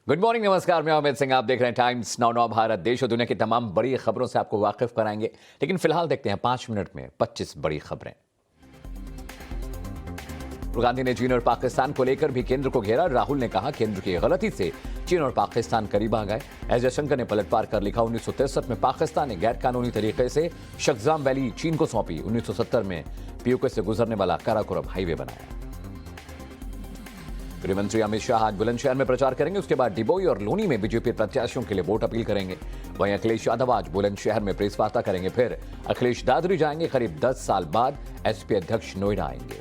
Good morning, नमस्कार। मैं अमित सिंह, आप देख रहे हैं टाइम्स नाउ भारत। देश और दुनिया की तमाम बड़ी खबरों से आपको वाकिफ कराएंगे, लेकिन फिलहाल देखते हैं 5 मिनट में 25 बड़ी खबरें। राहुल गांधी ने चीन और पाकिस्तान को लेकर भी केंद्र को घेरा। राहुल ने कहा केंद्र की गलती से चीन और पाकिस्तान करीब आ गए। एस जयशंकर ने पलटवार कर लिखा, 1963 में पाकिस्तान ने गैर कानूनी तरीके से शगजाम वैली चीन को सौंपी। 1970 में पीओके से गुजरने वाला काराकोरम हाईवे बनाया। गृहमंत्री अमित शाह आज बुलंदशहर में प्रचार करेंगे। उसके बाद डिबोई और लूनी में बीजेपी प्रत्याशियों के लिए वोट अपील करेंगे। वहीं अखिलेश यादव आज बुलंदशहर में प्रेस वार्ता करेंगे। फिर अखिलेश दादरी जाएंगे। करीब 10 साल बाद एसपी अध्यक्ष नोएडा आएंगे।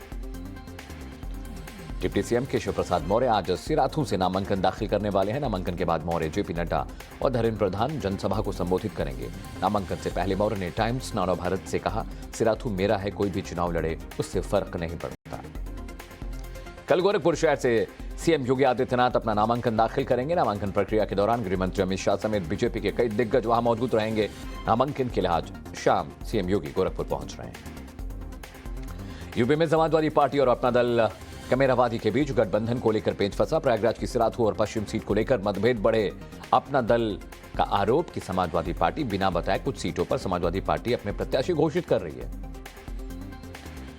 डिप्टी सीएम केशव प्रसाद मौर्य आज सिराथू से नामांकन दाखिल करने वाले हैं। नामांकन के बाद मौर्य जेपी नड्डा और धर्मेंद्र प्रधान जनसभा को संबोधित करेंगे। नामांकन से पहले मौर्य ने टाइम्स नाउ भारत से कहा, सिराथू मेरा है, कोई भी चुनाव लड़े उससे फर्क नहीं पड़ता। कल गोरखपुर शहर से सीएम योगी आदित्यनाथ अपना नामांकन दाखिल करेंगे। नामांकन प्रक्रिया के दौरान गृहमंत्री अमित शाह समेत बीजेपी के कई दिग्गज वहां मौजूद रहेंगे। नामांकन के लिए आज शाम सीएम योगी गोरखपुर पहुंच रहे हैं। यूपी में समाजवादी पार्टी और अपना दल कमेरावादी के बीच गठबंधन को लेकर पेच फंसा। प्रयागराज की सिराथू और पश्चिम सीट को लेकर मतभेद बढ़े। अपना दल का आरोप कि समाजवादी पार्टी बिना बताए कुछ सीटों पर समाजवादी पार्टी अपने प्रत्याशी घोषित कर रही है।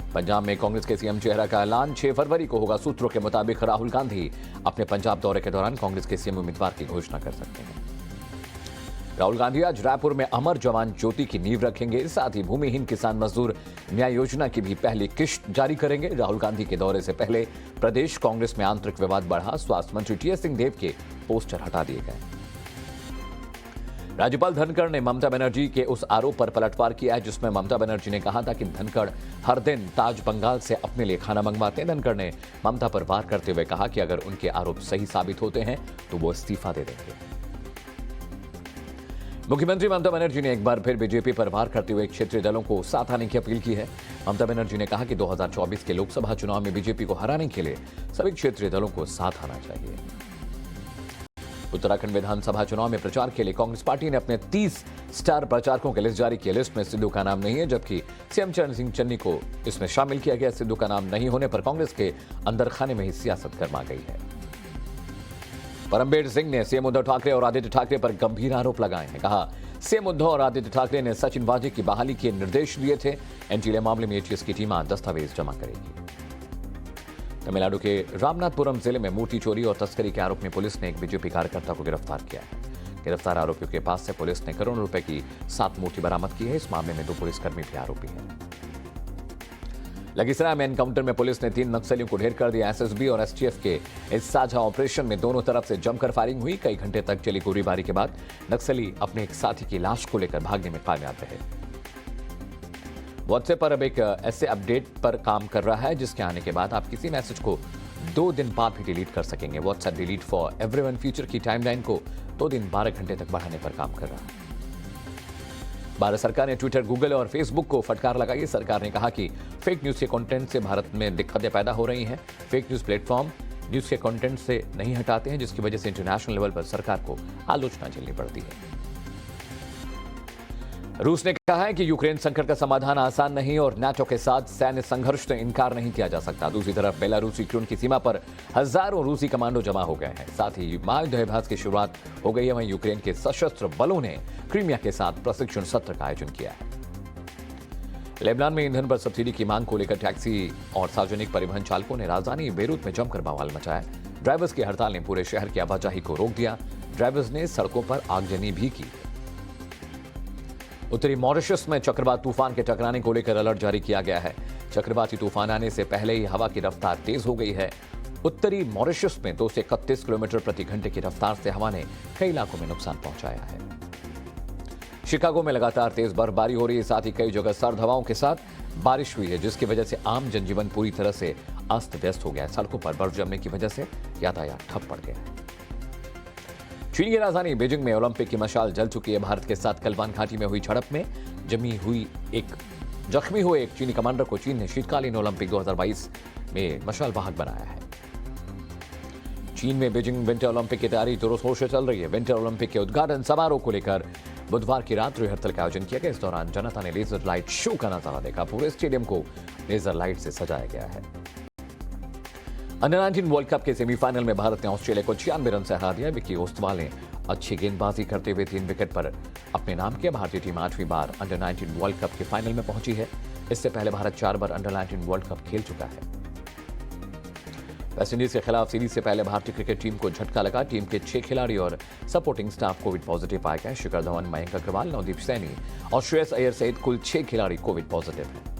पंजाब में कांग्रेस के सीएम चेहरा का ऐलान 6 फरवरी को होगा। सूत्रों के मुताबिक राहुल गांधी अपने पंजाब दौरे के दौरान कांग्रेस के सीएम उम्मीदवार की घोषणा कर सकते हैं। राहुल गांधी आज रायपुर में अमर जवान ज्योति की नींव रखेंगे। साथ ही भूमिहीन किसान मजदूर न्याय योजना की भी पहली किश्त जारी करेंगे। राहुल गांधी के दौरे से पहले प्रदेश कांग्रेस में आंतरिक विवाद बढ़ा। स्वास्थ्य मंत्री टीएस सिंहदेव के पोस्टर हटा दिए गए। राज्यपाल धनखड़ ने ममता बनर्जी के उस आरोप पर पलटवार किया है जिसमें ममता बनर्जी ने कहा था कि धनखड़ हर दिन ताज बंगाल से अपने लिए खाना मंगवाते हैं। धनखड़ ने ममता पर वार करते हुए कहा कि अगर उनके आरोप सही साबित होते हैं तो वो इस्तीफा दे देंगे। मुख्यमंत्री ममता बनर्जी ने एक बार फिर बीजेपी पर वार करते हुए क्षेत्रीय दलों को साथ आने की अपील की है। ममता बनर्जी ने कहा कि 2024 के लोकसभा चुनाव में बीजेपी को हराने के लिए सभी क्षेत्रीय दलों को साथ आना चाहिए। उत्तराखंड विधानसभा चुनाव में प्रचार के लिए कांग्रेस पार्टी ने अपने 30 स्टार प्रचारकों की लिस्ट जारी की। लिस्ट में सिद्धू का नाम नहीं है, जबकि सीएम चरण सिंह चन्नी को इसमें शामिल किया गया। सिद्धू का नाम नहीं होने पर कांग्रेस के अंदर खाने में ही सियासत गरमा गई है। परमबीर सिंह ने सीएम उद्धव ठाकरे और आदित्य ठाकरे पर गंभीर आरोप लगाए हैं। कहा, सीएम उद्धव और आदित्य ठाकरे ने सचिन वाजे की बहाली के निर्देश दिए थे। एनटीए मामले में एटीएस की टीम आज दस्तावेज जमा करेगी। तमिलनाडु के रामनाथपुरम जिले में मूर्ति चोरी और तस्करी के आरोप में पुलिस ने एक बीजेपी कार्यकर्ता को गिरफ्तार किया है। गिरफ्तार आरोपियों के पास से पुलिस ने करोड़ों रुपए की 7 मूर्ति बरामद की है। इस मामले में 2 पुलिसकर्मी भी आरोपी हैं। लखीसराय में एनकाउंटर में पुलिस ने 3 नक्सलियों को ढेर कर दिया। एसएसबी और एसटीएफ के इस साझा ऑपरेशन में दोनों तरफ से जमकर फायरिंग हुई। कई घंटे तक चली गोलीबारी के बाद नक्सली अपने एक साथी की लाश को लेकर भागने में कामयाब रहे। व्हाट्सएप पर अब एक ऐसे अपडेट पर काम कर रहा है जिसके आने के बाद आप किसी मैसेज को 2 दिन बाद भी डिलीट कर सकेंगे। WhatsApp delete for everyone feature की टाइमलाइन को 2 दिन 12 घंटे तक बढ़ाने पर काम कर रहा है। भारत सरकार ने ट्विटर, गूगल और फेसबुक को फटकार लगाई। सरकार ने कहा कि फेक न्यूज के कंटेंट से भारत में दिक्कतें पैदा हो रही हैं। फेक न्यूज प्लेटफॉर्म न्यूज के कंटेंट से नहीं हटाते हैं, जिसकी वजह से इंटरनेशनल लेवल पर सरकार को आलोचना झेलनी पड़ती है। रूस ने कहा है कि यूक्रेन संकट का समाधान आसान नहीं और नाटो के साथ सैन्य संघर्ष से इनकार नहीं किया जा सकता। दूसरी तरफ बेलारूस यूक्रेन की सीमा पर हजारों रूसी कमांडो जमा हो गए हैं। साथ ही महायुद्धाभ्यास की शुरुआत हो गई है। वहीं यूक्रेन के सशस्त्र बलों ने क्रीमिया के साथ प्रशिक्षण सत्र का आयोजन किया है। लेबनान में ईंधन पर सब्सिडी की मांग को लेकर टैक्सी और सार्वजनिक परिवहन चालकों ने राजधानी बेरूत में जमकर बवाल मचाया। ड्राइवर्स की हड़ताल ने पूरे शहर की आवाजाही को रोक दिया। ड्राइवर्स ने सड़कों पर आगजनी भी की। उत्तरी मॉरिशस में चक्रवात तूफान के टकराने को लेकर अलर्ट जारी किया गया है। चक्रवाती तूफान आने से पहले ही हवा की रफ्तार तेज हो गई है। उत्तरी मॉरिशस में 2 से 31 किलोमीटर प्रति घंटे की रफ्तार से हवा ने कई इलाकों में नुकसान पहुंचाया है। शिकागो में लगातार तेज बर्फबारी हो रही है। साथ ही कई जगह सर्द हवाओं के साथ बारिश हुई है, जिसकी वजह से आम जनजीवन पूरी तरह से अस्त व्यस्त हो गया है। सड़कों पर बर्फ जमने की वजह से यातायात ठप पड़ गया है। चीन की राजधानी बीजिंग में ओलंपिक की मशाल जल चुकी है। भारत के साथ गलवान घाटी में हुई झड़प में जख्मी हुए एक चीनी कमांडर को चीन ने शीतकालीन ओलंपिक 2022 में मशाल वाहक बनाया है। चीन में बीजिंग विंटर ओलंपिक की तैयारी जोरों शोर से चल रही है। विंटर ओलंपिक के उद्घाटन समारोह को लेकर बुधवार की रात रिहर्सल का आयोजन किया गया। इस दौरान जनता ने लेजर लाइट शो का नजारा देखा। पूरे स्टेडियम को लेजर लाइट से सजाया गया है। अंडर 19 वर्ल्ड कप के सेमीफाइनल में भारत ने ऑस्ट्रेलिया को 96 रन से हरा दिया। विकी ओस्तवाल ने अच्छी गेंदबाजी करते हुए 3 विकेट पर अपने नाम किया। भारतीय टीम 8वीं बार अंडर 19 वर्ल्ड कप के फाइनल में पहुंची है। इससे पहले भारत 4 बार अंडर 19 वर्ल्ड कप खेल चुका है। वेस्टइंडीज के खिलाफ सीरीज से पहले भारतीय क्रिकेट टीम को झटका लगा। टीम के 6 खिलाड़ी और सपोर्टिंग स्टाफ कोविड पॉजिटिव पाए गए। शिखर धवन, मयंक अग्रवाल, नवदीप सैनी और श्रेयस अय्यर सहित कुल 6 खिलाड़ी कोविड पॉजिटिव हैं।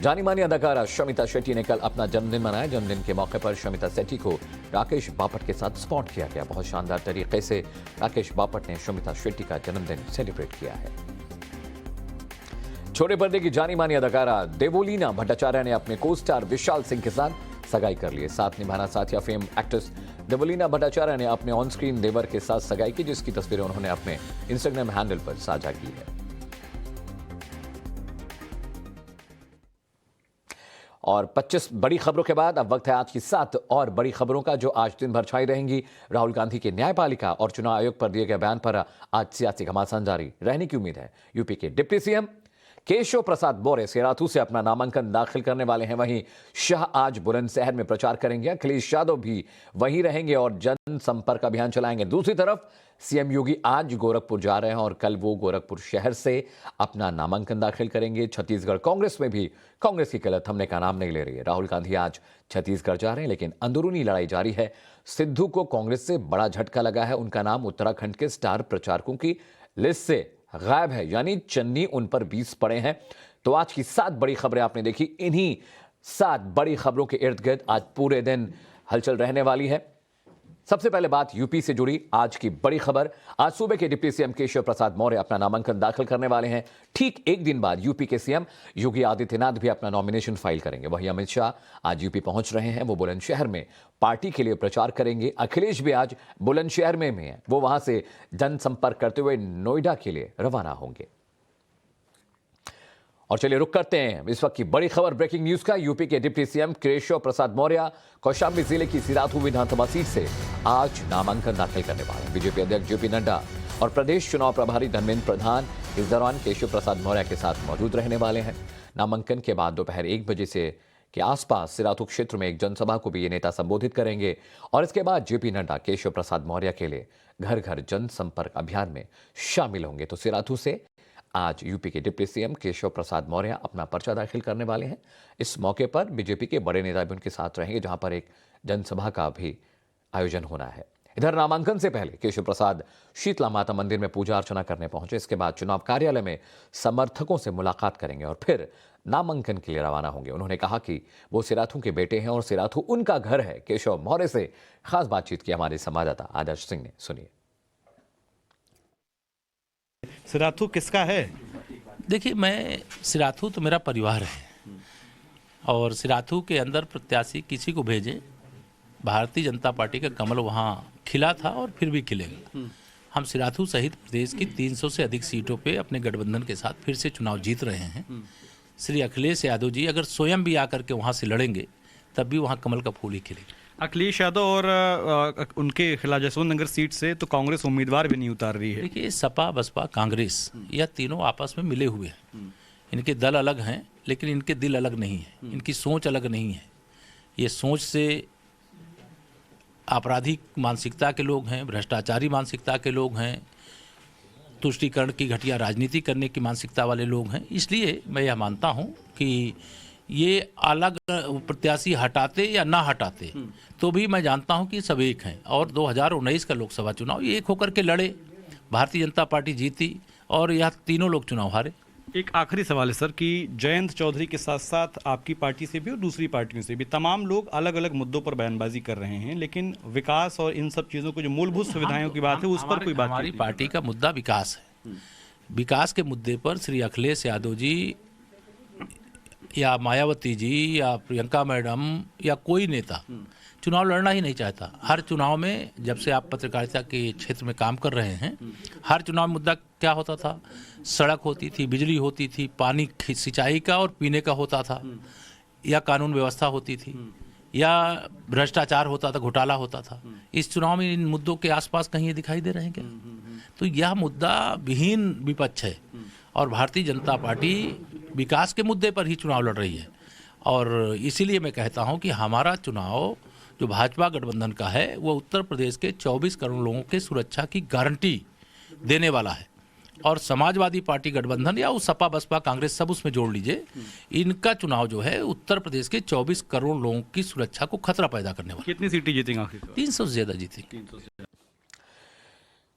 जानी मानी अदाकारा शमिता शेट्टी ने कल अपना जन्मदिन मनाया। जन्मदिन के मौके पर शमिता शेट्टी को राकेश बापट के साथ स्पॉट किया गया। बहुत शानदार तरीके से राकेश बापट ने शमिता शेट्टी का जन्मदिन सेलिब्रेट किया है। छोटे पर्दे की जानी मानी अदाकारा देवोलीना भट्टाचार्य ने अपने को स्टार विशाल सिंह के साथ सगाई कर ली। साथ निभाना साथिया फेम एक्ट्रेस देवोलीना भट्टाचार्य ने अपने ऑन स्क्रीन देवर के साथ सगाई की, जिसकी तस्वीरें उन्होंने अपने इंस्टाग्राम हैंडल पर साझा की है। और 25 बड़ी खबरों के बाद अब वक्त है आज की 7 और बड़ी खबरों का, जो आज दिन भर छाई रहेंगी। राहुल गांधी के न्यायपालिका और चुनाव आयोग पर दिए गए बयान पर आज सियासी घमासान जारी रहने की उम्मीद है। यूपी के डिप्टी सीएम केशव प्रसाद मौर्य सिराथू से अपना नामांकन दाखिल करने वाले हैं। वहीं शाह आज बुलंदशहर में प्रचार करेंगे। अखिलेश यादव भी वहीं रहेंगे और जनसंपर्क अभियान चलाएंगे। दूसरी तरफ सीएम योगी आज गोरखपुर जा रहे हैं और कल वो गोरखपुर शहर से अपना नामांकन दाखिल करेंगे। छत्तीसगढ़ कांग्रेस में भी कांग्रेस की किल्लत थमने का नाम नहीं ले रही है। राहुल गांधी आज छत्तीसगढ़ जा रहे हैं, लेकिन अंदरूनी लड़ाई जारी है। सिद्धू को कांग्रेस से बड़ा झटका लगा है। उनका नाम उत्तराखंड के स्टार प्रचारकों की लिस्ट से गायब है, यानी चन्नी उन पर 20 पड़े हैं। तो आज की 7 बड़ी खबरें आपने देखी। इन्हीं 7 बड़ी खबरों के इर्द गिर्द आज पूरे दिन हलचल रहने वाली है। सबसे पहले बात यूपी से जुड़ी आज की बड़ी खबर। आज सूबे के डिप्टी सीएम केशव प्रसाद मौर्य अपना नामांकन दाखिल करने वाले हैं। ठीक एक दिन बाद यूपी के सीएम योगी आदित्यनाथ भी अपना नॉमिनेशन फाइल करेंगे। वहीं अमित शाह आज यूपी पहुंच रहे हैं। वो बुलंदशहर में पार्टी के लिए प्रचार करेंगे। अखिलेश भी आज बुलंदशहर में है। वो वहां से जनसंपर्क करते हुए नोएडा के लिए रवाना होंगे। और चलिए रुक करते हैं इस वक्त की बड़ी खबर ब्रेकिंग न्यूज का। यूपी के डिप्टी सीएम केशव प्रसाद मौर्य कौशाम्बी जिले की सिराथू विधानसभा सीट से आज नामांकन दाखिल करने वाले हैं। बीजेपी अध्यक्ष जेपी नड्डा और प्रदेश चुनाव प्रभारी धर्मेंद्र प्रधान इस दौरान केशव प्रसाद मौर्य के साथ मौजूद रहने वाले हैं। नामांकन के बाद दोपहर 1 बजे से के आसपास सिराथू क्षेत्र में एक जनसभा को भी ये नेता संबोधित करेंगे और इसके बाद जेपी नड्डा केशव प्रसाद मौर्य के लिए घर घर जनसंपर्क अभियान में शामिल होंगे। तो सिराथू से आज यूपी के डिप्टी सीएम केशव प्रसाद मौर्य अपना पर्चा दाखिल करने वाले हैं। इस मौके पर बीजेपी के बड़े नेता भी उनके साथ रहेंगे, जहां पर एक जनसभा का भी आयोजन होना है। इधर नामांकन से पहले केशव प्रसाद शीतला माता मंदिर में पूजा अर्चना करने पहुंचे। इसके बाद चुनाव कार्यालय में समर्थकों से मुलाकात करेंगे और फिर नामांकन के लिए रवाना होंगे। उन्होंने कहा कि वो सिराथू के बेटे हैं और सिराथू उनका घर है। केशव मौर्य से खास बातचीत की हमारे संवाददाता आदर्श सिंह ने। सुनिए। सिराथू किसका है? देखिए, मैं सिराथू तो मेरा परिवार है और सिराथू के अंदर प्रत्याशी किसी को भेजें, भारतीय जनता पार्टी का कमल वहाँ खिला था और फिर भी खिलेगा। हम सिराथू सहित प्रदेश की 300 से अधिक सीटों पे अपने गठबंधन के साथ फिर से चुनाव जीत रहे हैं। श्री अखिलेश यादव जी अगर स्वयं भी आकर के वहाँ से लड़ेंगे तब भी वहाँ कमल का फूल ही खिलेगा। अखिलेश यादव और उनके खिलाफ जसवंत नगर सीट से तो कांग्रेस उम्मीदवार भी नहीं उतार रही है। देखिए, सपा बसपा कांग्रेस यह तीनों आपस में मिले हुए हैं। इनके दल अलग हैं लेकिन इनके दिल अलग नहीं है, इनकी सोच अलग नहीं है। ये सोच से आपराधिक मानसिकता के लोग हैं, भ्रष्टाचारी मानसिकता के लोग हैं, तुष्टीकरण की घटिया राजनीति करने की मानसिकता वाले लोग हैं। इसलिए मैं यह मानता हूँ कि ये अलग प्रत्याशी हटाते या ना हटाते तो भी मैं जानता हूं कि सब एक हैं और 2019 का लोकसभा चुनाव ये एक होकर के लड़े, भारतीय जनता पार्टी जीती और यह तीनों लोग चुनाव हारे। एक आखिरी सवाल है सर कि जयंत चौधरी के साथ साथ आपकी पार्टी से भी और दूसरी पार्टियों से भी तमाम लोग अलग अलग मुद्दों पर बयानबाजी कर रहे हैं, लेकिन विकास और इन सब चीज़ों को जो मूलभूत सुविधाओं की बात है उस पर कोई बात नहीं। हमारी पार्टी का मुद्दा विकास है। विकास के मुद्दे पर श्री अखिलेश यादव जी या मायावती जी या प्रियंका मैडम या कोई नेता चुनाव लड़ना ही नहीं चाहता। हर चुनाव में, जब से आप पत्रकारिता के क्षेत्र में काम कर रहे हैं, हर चुनाव मुद्दा क्या होता था? सड़क होती थी, बिजली होती थी, पानी सिंचाई का और पीने का होता था, या कानून व्यवस्था होती थी, या भ्रष्टाचार होता था, घोटाला होता था। इस चुनाव में इन मुद्दों के आसपास कहीं ये दिखाई दे रहे हैं क्या? तो यह मुद्दा विहीन विपक्ष है और भारतीय जनता पार्टी विकास के मुद्दे पर ही चुनाव लड़ रही है और इसीलिए मैं कहता हूं कि हमारा चुनाव जो भाजपा गठबंधन का है वो उत्तर प्रदेश के 24 करोड़ लोगों के सुरक्षा की गारंटी देने वाला है। और समाजवादी पार्टी गठबंधन या उस सपा बसपा कांग्रेस सब उसमें जोड़ लीजिए, इनका चुनाव जो है उत्तर प्रदेश के 24 करोड़ लोगों की सुरक्षा को खतरा पैदा करने वाला। कितनी सीटें जीतेंगे आखिर? 300 से ज्यादा जीतेंगे।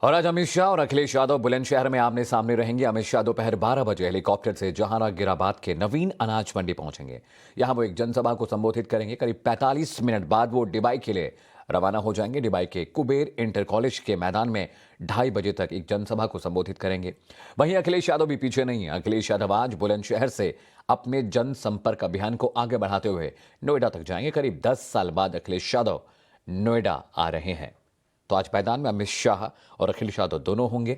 और आज अमित शाह और अखिलेश यादव बुलंदशहर में आमने सामने रहेंगे। अमित शाह दोपहर 12 बजे हेलीकॉप्टर से जहांगीराबाद के नवीन अनाज मंडी पहुंचेंगे। यहां वो एक जनसभा को संबोधित करेंगे। करीब 45 मिनट बाद वो डिबाई के लिए रवाना हो जाएंगे। डिबाई के कुबेर इंटर कॉलेज के मैदान में 2:30 बजे तक एक जनसभा को संबोधित करेंगे। वहीं अखिलेश यादव भी पीछे नहीं है। अखिलेश यादव आज बुलंदशहर से अपने जनसंपर्क अभियान को आगे बढ़ाते हुए नोएडा तक जाएंगे। करीब 10 साल बाद अखिलेश यादव नोएडा आ रहे हैं। तो आज मैदान में अमित शाह और अखिलेश यादव दोनों होंगे।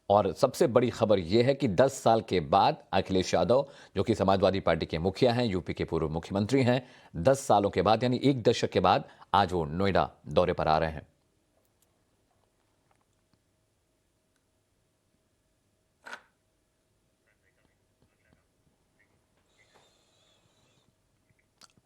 और सबसे बड़ी खबर यह है कि 10 साल के बाद अखिलेश यादव, जो कि समाजवादी पार्टी के मुखिया हैं, यूपी के पूर्व मुख्यमंत्री हैं, 10 सालों के बाद यानी 1 दशक के बाद आज वो नोएडा दौरे पर आ रहे हैं।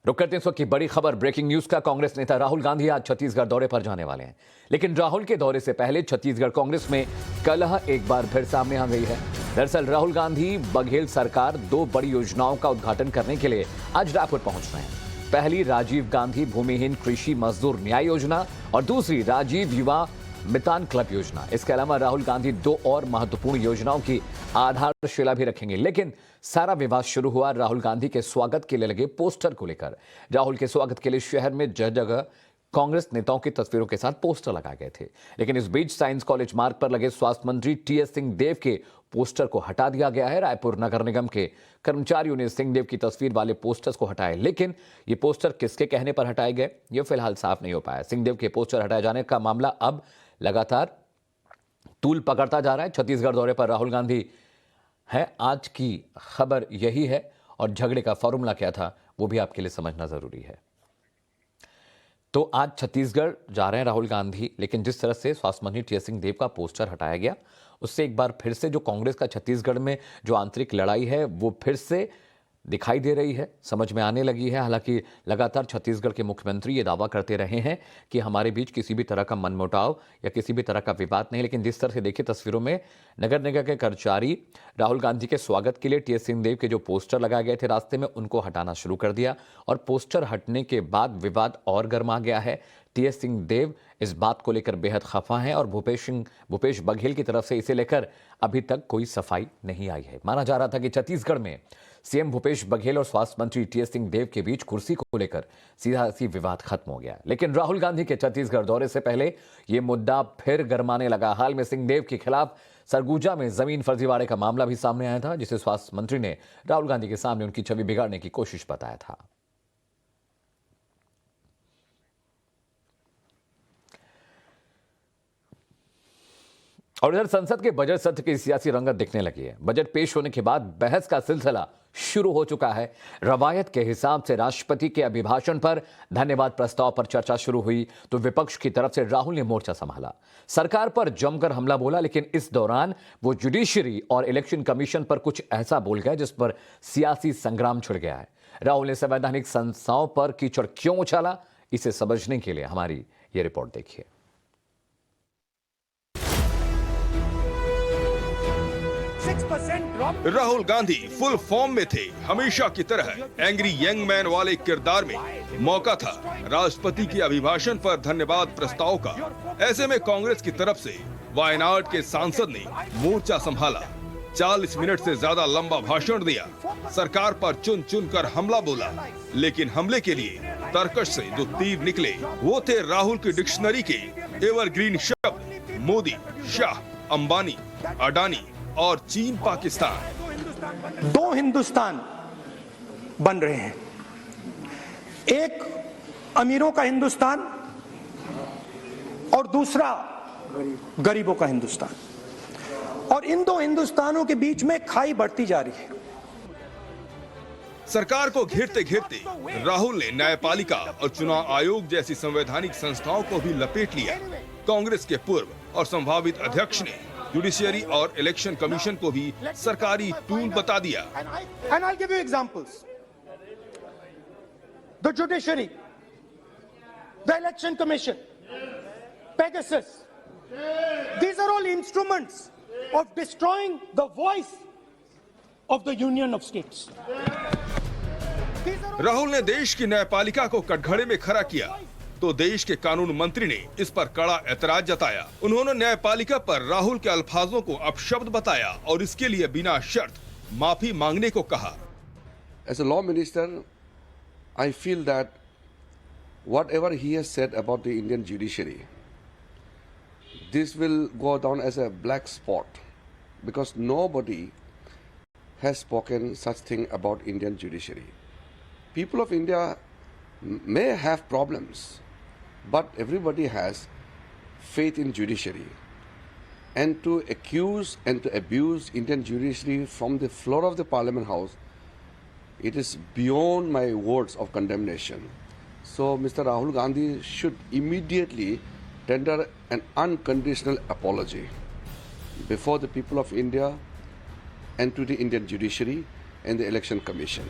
रुक करते हैं इस वक्त की बड़ी खबर, ब्रेकिंग न्यूज का। कांग्रेस नेता राहुल गांधी आज छत्तीसगढ़ दौरे पर जाने वाले हैं। लेकिन राहुल के दौरे से पहले छत्तीसगढ़ कांग्रेस में कलह एक बार फिर सामने आ गई है। दरअसल राहुल गांधी बघेल सरकार 2 बड़ी योजनाओं का उद्घाटन करने के लिए आज रायपुर पहुंच रहे हैं। पहली राजीव गांधी भूमिहीन कृषि मजदूर न्याय योजना और दूसरी राजीव युवा मितान क्लब योजना। इसके अलावा राहुल गांधी 2 और महत्वपूर्ण योजनाओं की आधारशिला भी रखेंगे। लेकिन सारा विवाद शुरू हुआ राहुल गांधी के स्वागत के लिए लगे पोस्टर को लेकर। राहुल के स्वागत के लिए शहर में जगह जगह कांग्रेस नेताओं की तस्वीरों के साथ पोस्टर लगाए गए थे। लेकिन इस बीच साइंस कॉलेज मार्ग पर लगे स्वास्थ्य मंत्री टीएस सिंहदेव के पोस्टर को हटा दिया गया है। रायपुर नगर निगम के कर्मचारियों ने सिंहदेव की तस्वीर वाले पोस्टर्स को हटाए। लेकिन ये पोस्टर किसके कहने पर हटाए गए, ये फिलहाल साफ नहीं हो पाया। सिंहदेव के पोस्टर हटाए जाने का मामला अब लगातार तूल पकड़ता जा रहा है। छत्तीसगढ़ दौरे पर राहुल गांधी है। आज की खबर यही है और झगड़े का फॉर्मूला क्या था वो भी आपके लिए समझना जरूरी है। तो आज छत्तीसगढ़ जा रहे हैं राहुल गांधी, लेकिन जिस तरह से स्वास्थ्य मंत्री टीएस सिंहदेव का पोस्टर हटाया गया, उससे एक बार फिर से जो कांग्रेस का छत्तीसगढ़ में जो आंतरिक लड़ाई है वो फिर से दिखाई दे रही है, समझ में आने लगी है। हालांकि लगातार छत्तीसगढ़ के मुख्यमंत्री ये दावा करते रहे हैं कि हमारे बीच किसी भी तरह का मनमुटाव या किसी भी तरह का विवाद नहीं। लेकिन जिस तरह से देखिए तस्वीरों में नगर निगम के कर्मचारी राहुल गांधी के स्वागत के लिए टीएस सिंहदेव के जो पोस्टर लगाए गए थे रास्ते में, उनको हटाना शुरू कर दिया। और पोस्टर हटने के बाद विवाद और गर्मा गया है। टीएस सिंहदेव इस बात को लेकर बेहद खफा हैं और भूपेश बघेल की तरफ से इसे लेकर अभी तक कोई सफाई नहीं आई है। माना जा रहा था कि छत्तीसगढ़ में सीएम भूपेश बघेल और स्वास्थ्य मंत्री टीएस सिंहदेव के बीच कुर्सी को लेकर सीधा विवाद खत्म हो गया। लेकिन राहुल गांधी के छत्तीसगढ़ दौरे से पहले यह मुद्दा फिर गरमाने लगा। हाल में सिंहदेव के खिलाफ सरगुजा में जमीन फर्जीवाड़े का मामला भी सामने आया था, जिसे स्वास्थ्य मंत्री ने राहुल गांधी के सामने उनकी छवि बिगाड़ने की कोशिश बताया था। और इधर संसद के बजट सत्र की सियासी रंगत दिखने लगी है। बजट पेश होने के बाद बहस का सिलसिला शुरू हो चुका है। रवायत के हिसाब से राष्ट्रपति के अभिभाषण पर धन्यवाद प्रस्ताव पर चर्चा शुरू हुई तो विपक्ष की तरफ से राहुल ने मोर्चा संभाला, सरकार पर जमकर हमला बोला। लेकिन इस दौरान वो जुडिशरी और इलेक्शन कमीशन पर कुछ ऐसा बोल गए जिस पर सियासी संग्राम छिड़ गया है। राहुल ने संवैधानिक संस्थाओं पर कीचड़ क्यों उछाला, इसे समझने के लिए हमारी ये रिपोर्ट देखिए। राहुल गांधी फुल फॉर्म में थे। हमेशा की तरह एंग्री यंग मैन वाले किरदार में मौका था राष्ट्रपति के अभिभाषण पर धन्यवाद प्रस्ताव का। ऐसे में कांग्रेस की तरफ से वायनाड के सांसद ने मोर्चा संभाला। 40 मिनट से ज्यादा लंबा भाषण दिया, सरकार पर चुन चुन कर हमला बोला। लेकिन हमले के लिए तर्कश से जो तीर निकले वो थे राहुल की डिक्शनरी के एवरग्रीन शब्द मोदी, शाह, अंबानी, अडानी और चीन पाकिस्तान। 2 हिंदुस्तान बन रहे हैं, एक अमीरों का हिंदुस्तान और दूसरा गरीबों का हिंदुस्तान। और इन 2 हिंदुस्तानों के बीच में खाई बढ़ती जा रही है। सरकार को घेरते घेरते राहुल ने न्यायपालिका और चुनाव आयोग जैसी संवैधानिक संस्थाओं को भी लपेट लिया। कांग्रेस के पूर्व और संभावित अध्यक्ष ने जुडिशियरी और इलेक्शन कमीशन को भी सरकारी टूल बता दिया। And I'll give you examples. the judiciary, the election commission, Pegasus. These are all instruments of destroying the voice of the Union of States. Rahul ने देश की न्यायपालिका को कटघरे में खड़ा किया तो देश के कानून मंत्री ने इस पर कड़ा ऐतराज जताया। उन्होंने न्यायपालिका पर राहुल के अल्फाजों को अपशब्द बताया और इसके लिए बिना शर्त माफी मांगने को कहा। As a law minister, I feel that whatever he has said about the Indian judiciary, this will go down as a black spot because nobody has spoken such thing about Indian judiciary. People of India may have problems, but everybody has faith in judiciary. And to accuse and to abuse Indian judiciary from the floor of the Parliament House, it is beyond my words of condemnation. So Mr. Rahul Gandhi should immediately tender an unconditional apology before the people of India and to the Indian judiciary and the Election Commission.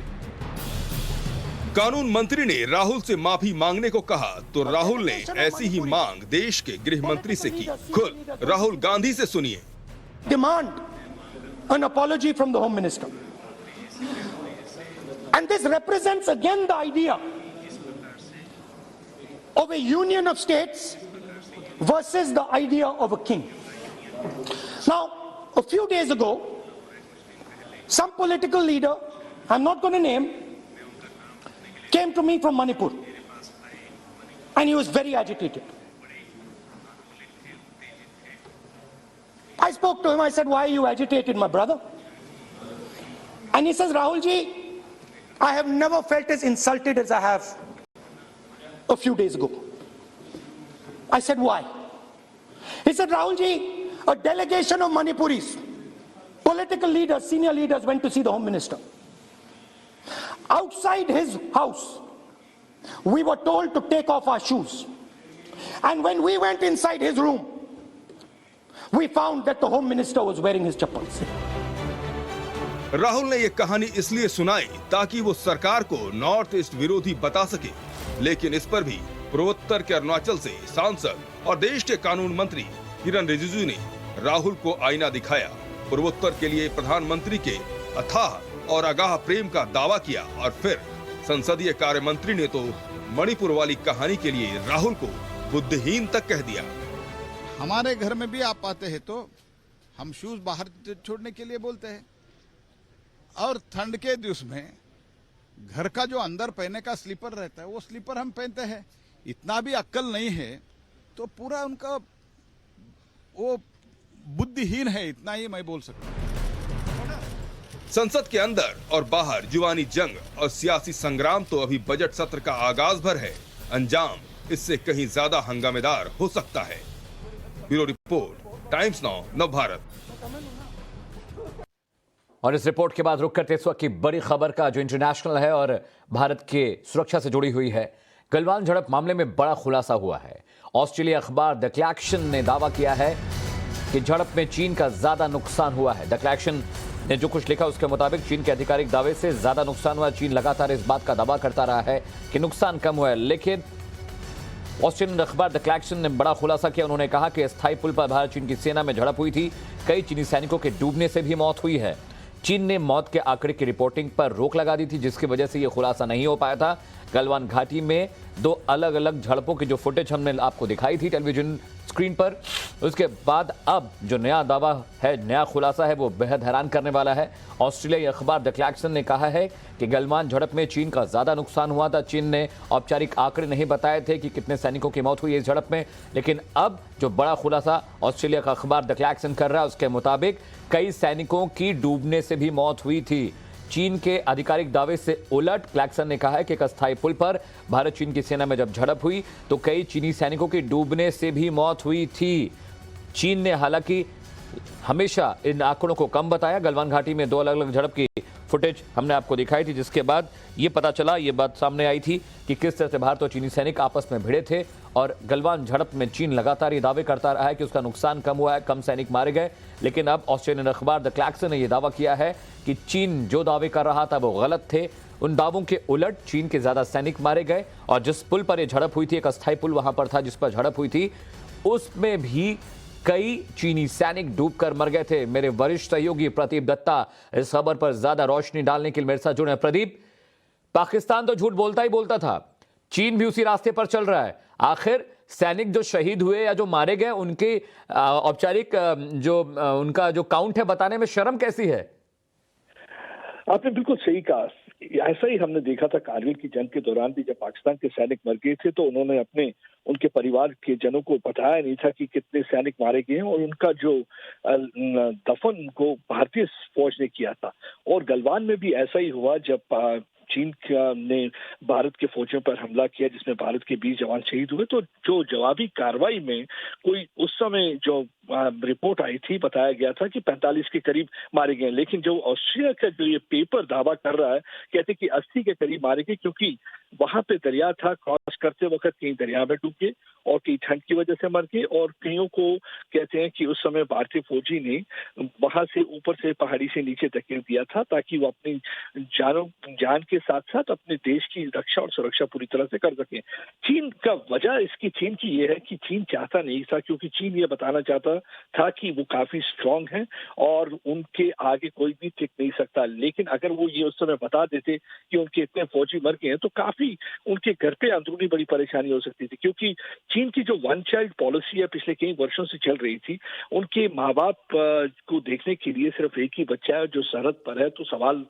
कानून मंत्री ने राहुल से माफी मांगने को कहा तो राहुल ने ऐसी ही मांग देश के गृह मंत्री से की। खुद राहुल गांधी से सुनिए। Demand an apology from the Home Minister. And this represents again the idea of a union of states versus the idea of a king. Now, a few days ago, some political leader, I'm not going to name, came to me from Manipur and he was very agitated. I spoke to him, I said, why are you agitated, my brother? And he says, Rahul ji, I have never felt as insulted as I have a few days ago. I said, why? He said, Rahul ji, a delegation of Manipuris, political leaders, senior leaders went to see the Home Minister. Outside his house, we were told to take off our shoes. And when we went inside his room, we found that the Home Minister was wearing his chappals. Rahul ने ये कहानी इसलिए सुनाई ताकि वो सरकार को north east विरोधी बता सके, लेकिन इस पर भी पूर्वोत्तर के अरुणाचल से सांसद और देश के कानून मंत्री किरण रिजिजू ने राहुल को आईना दिखाया। पूर्वोत्तर के लिए प्रधानमंत्री के अथाह और अगाह प्रेम का दावा किया और फिर संसदीय कार्य मंत्री ने तो मणिपुर वाली कहानी के लिए राहुल को बुद्धिहीन तक कह दिया। हमारे घर में भी आप आते हैं तो हम शूज बाहर छोड़ने के लिए बोलते हैं और ठंड के दिवस में घर का जो अंदर पहने का स्लीपर रहता है वो स्लीपर हम पहनते हैं। इतना भी अक्ल नहीं है तो पूरा उनका वो बुद्धिहीन है, इतना ही मैं बोल सकता हूँ। संसद के अंदर और बाहर जुबानी जंग और सियासी संग्राम तो अभी बजट सत्र का आगाज भर है, अंजाम इससे कहीं ज्यादा हंगामेदार हो सकता है। Bureau report, times now, Navbharat. और इस रिपोर्ट के बाद रुक करते इस वक्त की बड़ी खबर का जो इंटरनेशनल है और भारत के सुरक्षा से जुड़ी हुई है। गलवान झड़प मामले में बड़ा खुलासा हुआ है। ऑस्ट्रेलिया अखबार द कलेक्शन ने दावा किया है कि झड़प में चीन का ज्यादा नुकसान हुआ है। द कलेक्शन ने जो कुछ लिखा उसके मुताबिक चीन के आधिकारिक दावे से ज्यादा नुकसान हुआ। चीन लगातार इस बात का दावा करता रहा है कि नुकसान कम हुआ है, लेकिन ऑस्ट्रेलियन अखबार द कलेक्शन ने बड़ा खुलासा किया। उन्होंने कहा कि स्थायी पुल पर भारत चीन की सेना में झड़प हुई थी। कई चीनी सैनिकों के डूबने से भी मौत हुई है। चीन ने मौत के आंकड़े की रिपोर्टिंग पर रोक लगा दी थी, जिसकी वजह से यह खुलासा नहीं हो पाया था। गलवान घाटी में दो अलग अलग झड़पों की जो फुटेज हमने आपको दिखाई थी टेलीविजन स्क्रीन पर, उसके बाद अब जो नया दावा है, नया खुलासा है, वो बेहद हैरान करने वाला है। ऑस्ट्रेलियाई अखबार द कलेक्शन ने कहा है कि गलवान झड़प में चीन का ज्यादा नुकसान हुआ था। चीन ने औपचारिक आंकड़े नहीं बताए थे कि कितने सैनिकों की मौत हुई इस झड़प में, लेकिन अब जो बड़ा खुलासा ऑस्ट्रेलिया का अखबार द कलेक्शन कर रहा है उसके मुताबिक कई सैनिकों की डूबने से भी मौत हुई थी। चीन के आधिकारिक दावे से उलट क्लैक्सन ने कहा है कि एक अस्थायी पुल पर भारत चीन की सेना में जब झड़प हुई तो कई चीनी सैनिकों की डूबने से भी मौत हुई थी। चीन ने हालांकि हमेशा इन आंकड़ों को कम बताया। गलवान घाटी में दो अलग अलग झड़प की फुटेज हमने आपको दिखाई थी, जिसके बाद ये पता चला, ये बात सामने आई थी कि किस तरह से भारत और चीनी सैनिक आपस में भिड़े थे। और गलवान झड़प में चीन लगातार ये दावे करता रहा है कि उसका नुकसान कम हुआ है, कम सैनिक मारे गए, लेकिन अब ऑस्ट्रेलियन अखबार द क्लैक्सन ने यह दावा किया है कि चीन जो दावे कर रहा था वो गलत थे। उन दावों के उलट चीन के ज्यादा सैनिक मारे गए और जिस पुल पर यह झड़प हुई थी, एक अस्थायी पुल वहां पर था जिस पर झड़प हुई थी, उसमें भी कई चीनी सैनिक डूबकर मर गए थे। मेरे वरिष्ठ सहयोगी प्रदीप दत्ता इस खबर पर ज्यादा रोशनी डालने के लिए मेरे साथ जुड़े हैं। प्रदीप, पाकिस्तान तो झूठ बोलता ही बोलता था, चीन भी उसी रास्ते पर चल रहा है। आखिर सैनिक जो शहीद हुए या जो मारे गए उनके औपचारिक जो उनका जो काउंट है बताने में शर्म कैसी है? आपने बिल्कुल सही कहा। ऐसा ही हमने देखा था कारगिल की जंग के दौरान भी, जब पाकिस्तान के सैनिक मर गए थे तो उन्होंने उनके परिवार के जनों को बताया नहीं था कि कितने सैनिक मारे गए हैं, और उनका जो दफन को भारतीय फौज ने किया था। और गलवान में भी ऐसा ही हुआ जब चीन ने भारत के फौजियों पर हमला किया जिसमें भारत के 20 जवान शहीद हुए, तो जो जवाबी कार्रवाई में कोई उस समय जो रिपोर्ट आई थी बताया गया था कि 45 के करीब मारे गए, लेकिन जो ऑस्ट्रिया का जो ये पेपर दावा कर रहा है, कहते कि 80 के करीब मारे गए, क्योंकि वहां पे दरिया था, क्रॉस करते वक्त कहीं दरिया में डूब गए और कई ठंड की वजह से मर गए, और कईयों को कहते हैं कि उस समय भारतीय फौजी ने वहां से ऊपर से पहाड़ी से नीचे धकेल दिया था ताकि वो अपनी जान के साथ साथ अपने देश की रक्षा और सुरक्षा पूरी तरह से कर सकें। चीन का वजह इसकी चीन की ये है कि चीन चाहता नहीं था, क्योंकि चीन ये बताना चाहता था कि वो काफी स्ट्रांग हैं और उनके आगे कोई भी टिक नहीं सकता। लेकिन अगर वो ये उस समय बता देते कि उनके इतने फौजी मर गए हैं तो काफी उनके घर पे अंदरूनी बड़ी परेशानी हो सकती थी, क्योंकि चीन की जो वन चाइल्ड पॉलिसी है पिछले कई वर्षों से चल रही थी, उनके माँ बाप को देखने के लिए सिर्फ एक ही बच्चा है जो सरहद पर है, तो सवाल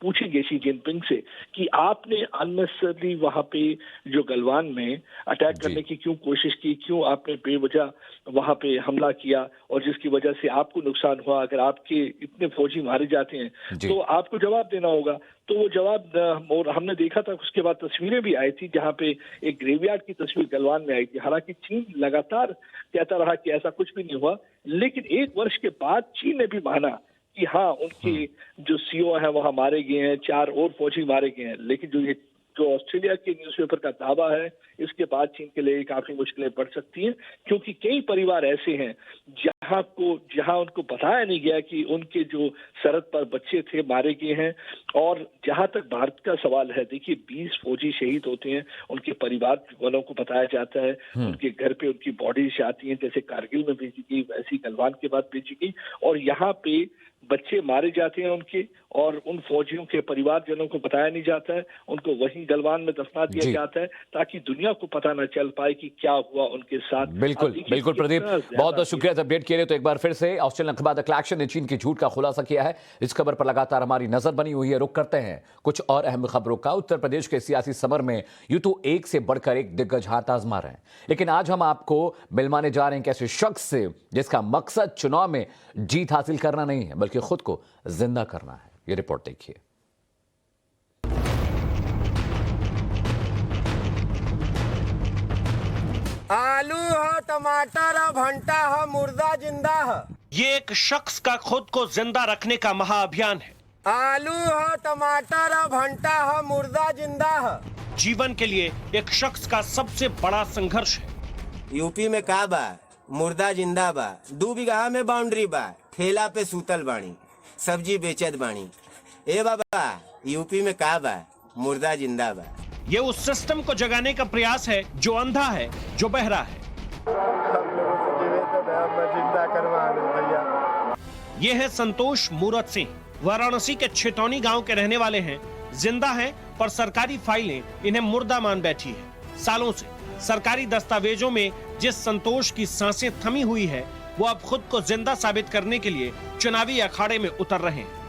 पूछेंगे शी जिनपिंग से कि आपने अननेसेसरली वहां पे जो गलवान में अटैक करने की क्यों कोशिश की, क्यों आपने बेवजह वहां पे हमला किया, और जिसकी वजह से आपको नुकसान हुआ। अगर आपके इतने फौजी मारे जाते हैं तो आपको जवाब देना होगा। तो वो जवाब, और हमने देखा था उसके बाद तस्वीरें भी आई थी जहां पे एक ग्रेवयार्ड की तस्वीर गलवान में आई थी। हालांकि चीन लगातार कहता रहा कि ऐसा कुछ भी नहीं हुआ, लेकिन 1 वर्ष के बाद चीन ने भी माना कि हाँ उनके जो सीओ हैं वहां मारे गए हैं, 4 और फौजी मारे गए हैं। लेकिन जो ऑस्ट्रेलिया के न्यूज़पेपर का दावा है, इसके बाद चीन के लिए काफी मुश्किलें बढ़ सकती हैं, क्योंकि कई परिवार ऐसे हैं जहां उनको बताया नहीं गया कि उनके जो सरहद पर बच्चे थे मारे गए हैं। और जहां तक भारत का सवाल है, देखिए 20 फौजी शहीद होते हैं, उनके परिवार वालों को बताया जाता है, उनके घर पे उनकी बॉडीज आती हैं, जैसे कारगिल में भेजी गई वैसी गलवान के बाद भेजी गई, और यहाँ पे बच्चे मारे जाते हैं उनके, और उन फौजियों के परिवारजनों को बताया नहीं जाता है, उनको वहीं गलवान में दफना दिया जाता है ताकि दुनिया को पता न चल पाए कि क्या हुआ उनके साथ। बिल्कुल बिल्कुल प्रदीप, बहुत बहुत शुक्रिया अपडेट के लिए। तो एक बार फिर से ऑस्ट्रेलियन अखबार द कलेक्शन ने चीन की झूठ का खुलासा किया है। इस खबर पर लगातार हमारी नजर बनी हुई है। रुक करते हैं कुछ और अहम खबरों का। उत्तर प्रदेश के सियासी समर में यूं तो एक से बढ़कर एक दिग्गज हाथ आजमा रहे हैं, लेकिन आज हम आपको मिलवाने जा रहे हैं कैसे शख्स से जिसका मकसद चुनाव में जीत हासिल करना नहीं है बल्कि खुद को जिंदा करना है। ये रिपोर्ट देखिए। आलू हो, टमाटर हो, भंटा हो, मुर्दा जिंदा हो। ये एक शख्स का खुद को जिंदा रखने का महाअभियान है। आलू हो, टमाटर हो, भंटा हो, मुर्दा जिंदा हो। जीवन के लिए एक शख्स का सबसे बड़ा संघर्ष है। यूपी में का बा, मुर्दा जिंदा बा, 2 बीघा में बाउंड्री बा, ठेला पे सूतल बाणी, सब्जी बेचत बाणी। ए बाबा, यूपी में का बा, मुर्दा जिंदा बा। ये उस सिस्टम को जगाने का प्रयास है जो अंधा है, जो बहरा है। ये है संतोष मूरत सिंह, वाराणसी के छितौनी गांव के रहने वाले हैं। जिंदा हैं पर सरकारी फाइलें इन्हें मुर्दा मान बैठी है। सालों से सरकारी दस्तावेजों में जिस संतोष की सांसें थमी हुई है, वो अब खुद को जिंदा साबित करने के लिए चुनावी अखाड़े में उतर रहे हैं।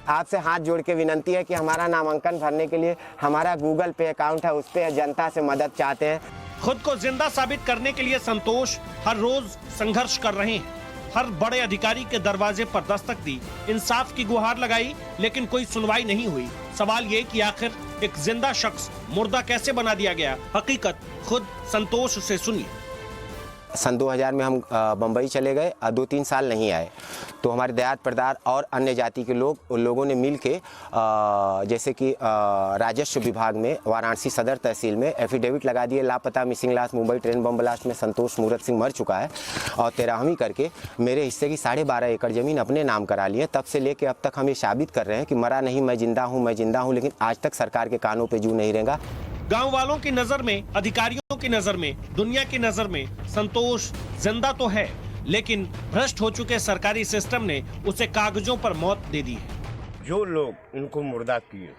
आपसे हाथ जोड़ के विनती है कि हमारा नामांकन भरने के लिए हमारा गूगल पे अकाउंट है, उस पे जनता से मदद चाहते हैं। खुद को जिंदा साबित करने के लिए संतोष हर रोज संघर्ष कर रहे हैं। हर बड़े अधिकारी के दरवाजे पर दस्तक दी, इंसाफ की गुहार लगाई, लेकिन कोई सुनवाई नहीं हुई। सवाल ये कि आखिर एक जिंदा शख्स मुर्दा कैसे बना दिया गया? हकीकत खुद संतोष से सुनिए। सन 2000 में हम बम्बई चले गए और 2-3 साल नहीं आए, तो हमारे दयात परदार और अन्य जाति के उन लोगों ने मिल के जैसे कि राजस्व विभाग में वाराणसी सदर तहसील में एफिडेविट लगा दिए, लापता मिसिंग लाश मुंबई ट्रेन बम ब्लास्ट में संतोष मूरत सिंह मर चुका है, और 13वीं करके मेरे हिस्से की 12.5 एकड़ ज़मीन अपने नाम करा लिए। तब से लेके अब तक हम ये साबित कर रहे हैं कि मरा नहीं, मैं जिंदा हूँ, लेकिन आज तक सरकार के कानों पे जू नहीं रहेगा। गांव वालों की नजर में, अधिकारियों की नजर में, दुनिया की नजर में संतोष जिंदा तो है, लेकिन भ्रष्ट हो चुके सरकारी सिस्टम ने उसे कागजों पर मौत दे दी है। जो लोग इनको मुर्दा किए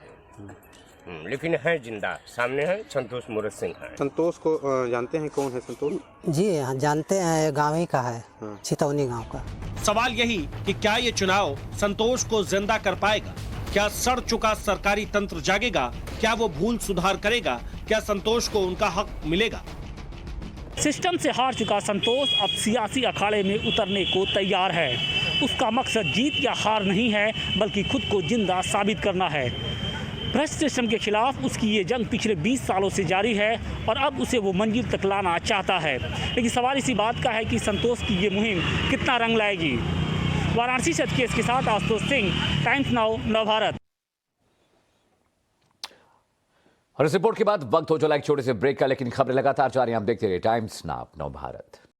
लेकिन है जिंदा, सामने है संतोष मूरत सिंह है। संतोष को जानते हैं कौन है संतोष? जी हाँ, जानते हैं, गाँव ही का है, चितौनी गाँव का। सवाल यही कि क्या ये चुनाव संतोष को जिंदा कर पाएगा? क्या सड़ चुका सरकारी तंत्र जागेगा? क्या वो भूल सुधार करेगा? क्या संतोष को उनका हक मिलेगा? सिस्टम से हार चुका संतोष अब सियासी अखाड़े में उतरने को तैयार है। उसका मकसद जीत या हार नहीं है, बल्कि खुद को जिंदा साबित करना है। भ्रष्ट सिस्टम के खिलाफ उसकी ये जंग पिछले 20 सालों से जारी है और अब उसे वो मंजिल तक लाना चाहता है। लेकिन सवाल इसी बात का है कि संतोष की ये मुहिम कितना रंग लाएगी। वाराणसी से केस के साथ आशुतोष सिंह, टाइम्स नाउ, नवभारत। और इस रिपोर्ट के बाद वक्त हो चला एक छोटे से ब्रेक का, लेकिन खबरें लगातार जारी, आप देखते रहिए टाइम्स नाउ, नवभारत।